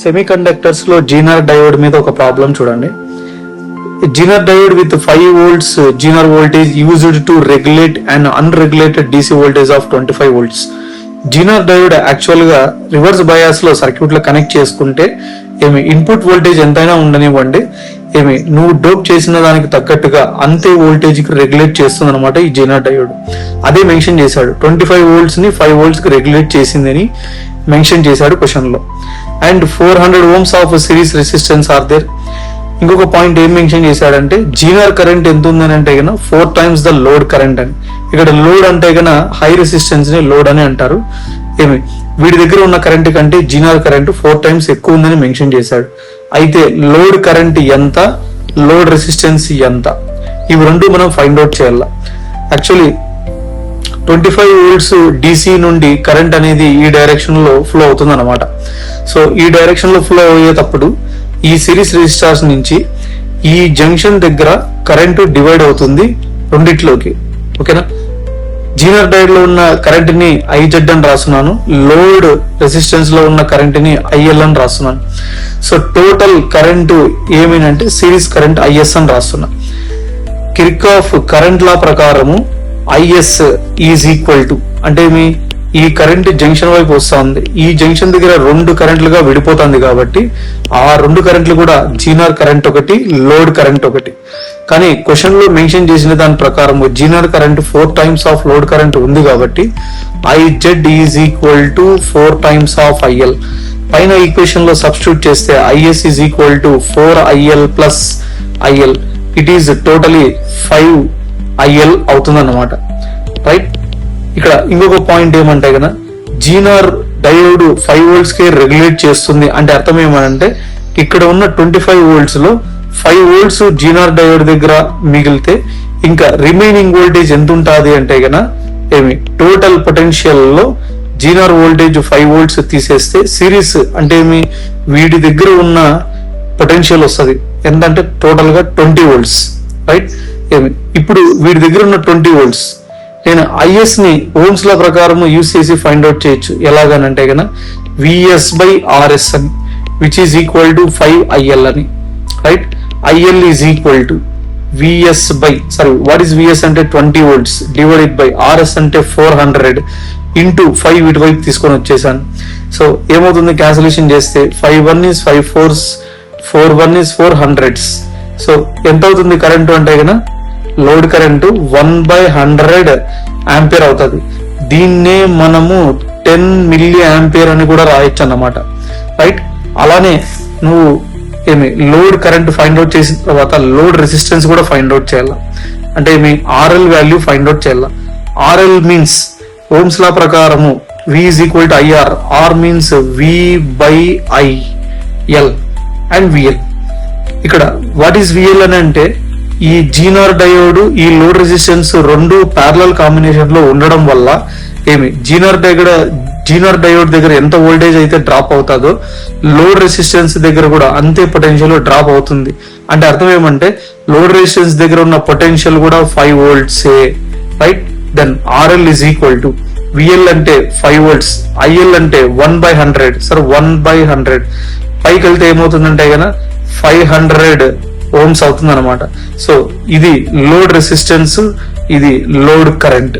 Semiconductors లో Zener diode మీద ఒక ప్రాబ్లం చూడండి. Zener diode with 5 volts Zener voltage used to regulate an unregulated DC voltage of 25 volts. Zener diode actual గా reverse bias లో circuit లో connect చేసుకుంటే input voltage ఎంతైనా ఉండనివ్వండి, నువ్వు డోప్ చేసిన దానికి తగ్గట్టుగా అంతే వోల్టేజ్ కి రెగ్యులేట్ చేస్తుంది అనమాట ఈ జీనర్ డయోడ్. అదే మెన్షన్ చేశాడు, 25 volts ని 5 volts కి రెగ్యులేట్ చేసిందని మెన్షన్ చేశాడు క్వశ్చన్ లో. And 400 ohms of series resistance are there. ఇంకొక పాయింట్ ఏం మెన్షన్ చేశాడంటే జీనర్ కరెంట్ ఎంత ఉందని అంటే 4 times ద లోడ్ కరెంట్ అని. ఇక్కడ లోడ్ అంటే హై రెసిస్టెన్స్ ని లోడ్ అని అంటారు. వీడి దగ్గర ఉన్న కరెంట్ కంటే జీనర్ కరెంట్ 4 times ఎక్కువ ఉందని మెన్షన్ చేశాడు. అయితే లోడ్ కరెంట్ ఎంత, లోడ్ రెసిస్టెన్స్ ఎంత, ఇవి రెండు మనం ఫైండ్ అవుట్ చేయాలి. యాక్చువల్లీ 25 volts DC నుండి కరెంట్ అనేది ఈ డైరెక్షన్ లో ఫ్లో అవుతుంది అనమాట. సో ఈ డైరెక్షన్ లో ఫ్లో అయ్యేటప్పుడు ఈ సిరీస్ రెసిస్టర్స్ నుంచి ఈ జంక్షన్ దగ్గర కరెంటు డివైడ్ అవుతుంది రెండిట్లోకి. ఓకేనా, జీనర్ డయోడ్ లో ఉన్న కరెంట్ ని IZ అని రాస్తున్నాను, లోడ్ రెసిస్టెన్స్ లో ఉన్న కరెంట్ ని IL అని రాస్తున్నాను. సో టోటల్ కరెంటు ఏమేనంటే సిరీస్ కరెంట్ IS అని రాస్తున్నా. కిర్చాఫ్ కరెంట్ లా ప్రకారము IS ఈజ్ ఈక్వల్ టు అంటే ఈ కరెంట్ జంక్షన్ వైపు వస్తుంది, ఈ జంక్షన్ దగ్గర రెండు కరెంట్లుగా విడిపోతుంది కాబట్టి ఆ రెండు కరెంట్లు కూడా జీనర్ కరెంట్ ఒకటి, లోడ్ కరెంట్ ఒకటి. కానీ క్వశ్చన్ లో మెన్షన్ చేసిన దాని ప్రకారం Zener current 4 times of load current ఉంది కాబట్టి IZ is equal to 4 times of IL. పైన ఈక్వేషన్ లో సబ్స్టిట్యూట్ చేస్తే IS is equal to 4IL plus IL. It is totally 5IL అవుతుంది అన్నమాట. రైట్, ఇక్కడ ఇంకొక పాయింట్ ఏమంటే జీనర్ డయోడ్ 5 volts కే రెగ్యులేట్ చేస్తుంది అంటే అర్థం ఏమంటే ఇక్కడ ఉన్న 25 volts లో 5 volts జీనర్ డయోడ్ దగ్గర మిగిలితే ఇంకా రిమైనింగ్ వోల్టేజ్ ఎంత ఉంటుంది అంటే టోటల్ పొటెన్షియల్ లో జీనర్ వోల్టేజ్ 5 volts తీసేస్తే సిరీస్ అంటే వీడి దగ్గర ఉన్న పొటెన్షియల్ వస్తుంది ఎంతంటే టోటల్ గా 20 volts. రైట్, ఇప్పుడు వీడి దగ్గర ఉన్న 20 volts నేను IS ని ఓమ్స్ లా ప్రకారం యూజ్ చేసి ఫైండ్ అవుట్ చేయొచ్చు. ఎలాగనంటే VS/RS అని, which is equal to 5IL అని. Right, IL is equal to what is VS అంటే 20 volts డివైడెడ్ బై RS అంటే 400 ఇంటూ 5 ఇటు వైపు తీసుకొని వచ్చేసాను. సో ఏమవుతుంది క్యాన్సిలేషన్ చేస్తే 5 1 is 5 4s 4 1 is 400s. So ఎంత అవుతుంది కరెంటు అంటే లోడ్ కరెంటు 1/100 ఆంపియర్ అవుతుంది. దీన్నే మనము 10 milliampere అని కూడా రాయొచ్చు అన్నమాట. రైట్, అలానే నువ్వు లోడ్ కరెంట్ ఫైండ్ అవుట్ చేసిన తర్వాత లోడ్ రెసిస్టెన్స్ కూడా ఫైండ్ అవుట్ చేయాలి. అంటే RL వాల్యూ ఫైండ్ అవుట్ చేయాలి. RL మీన్స్ ఓమ్స్ లా ప్రకారము V is equal to IR. R means V/IL and VL. ఇక్కడ వాట్ ఈస్ VL అని అంటే ఈ జీనర్ డయోడ్ ఈ లోడ్ రెసిస్టెన్స్ రెండు ప్యారలల్ కాంబినేషన్ లో ఉండడం వల్ల జీనర్ డయోడ్ దగ్గర ఎంత వోల్టేజ్ అయితే డ్రాప్ అవుతుందో లోడ్ రెసిస్టెన్స్ దగ్గర కూడా అంతే పొటెన్షియల్ డ్రాప్ అవుతుంది. అంటే అర్థం ఏమంటే లోడ్ రెసిస్టెన్స్ దగ్గర ఉన్న పొటెన్షియల్ కూడా 5 volts. Right, then RL is equal to VL అంటే 5 volts, IL అంటే 1/100. సరే 1/100 పైకి వెళ్తే ఏమవుతుందంటే 500 ohms అవుతుంది అనమాట. సో ఇది లోడ్ రెసిస్టెన్స్, ఇది లోడ్ కరెంట్.